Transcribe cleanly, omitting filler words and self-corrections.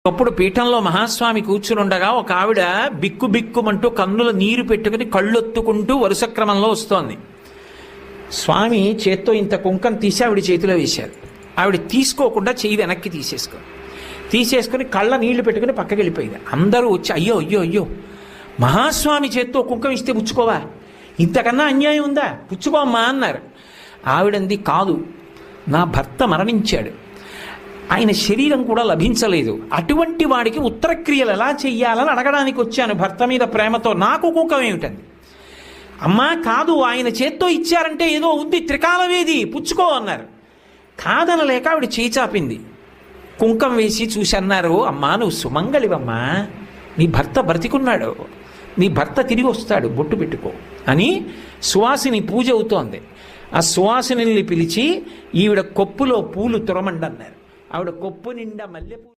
అప్పుడు పీఠంలో మహాస్వామి కూర్చునుండగా ఒక ఆవిడ బిక్కు బిక్కుమంటూ కన్నుల నీరు పెట్టుకుని కళ్ళొత్తుకుంటూ వరుస క్రమంలో వస్తోంది. స్వామి చేత్తో ఇంత కుంకం తీసి ఆవిడ చేతిలో వేశారు. ఆవిడ తీసుకోకుండా చెయ్యి వెనక్కి తీసేసుకొని కళ్ళ నీళ్లు పెట్టుకుని పక్కకి వెళ్ళిపోయింది. అందరూ వచ్చి అయ్యో అయ్యో అయ్యో మహాస్వామి చేత్తో కుంకం ఇస్తే పుచ్చుకోవా, ఇంతకన్నా అన్యాయం ఉందా, పుచ్చుకోమ్మా అన్నారు. ఆవిడంది కాదు, నా భర్త మరణించాడు, ఆయన శరీరం కూడా లభించలేదు, అటువంటి వాడికి ఉత్తరక్రియలు ఎలా చెయ్యాలని అడగడానికి వచ్చాను భర్త మీద ప్రేమతో, నాకు కుంకం ఏమిటండి. అమ్మా కాదు, ఆయన చేత్తో ఇచ్చారంటే ఏదో ఉంది, త్రికాలవేది, పుచ్చుకో అన్నారు. కాదనలేక ఆవిడ చేయి చాపింది. కుంకం వేసి చూసి అన్నారు, అమ్మా నువ్వు సుమంగళివమ్మా, నీ భర్త బ్రతికున్నాడు, నీ భర్త తిరిగి వస్తాడు, బొట్టు పెట్టుకో అని సువాసిని పూజ అవుతోంది. ఆ సువాసిని పిలిచి ఈవిడ కొప్పులో పూలు తురమండన్నారు. ఆవిడ కొప్పు నిండా మల్లెపూలు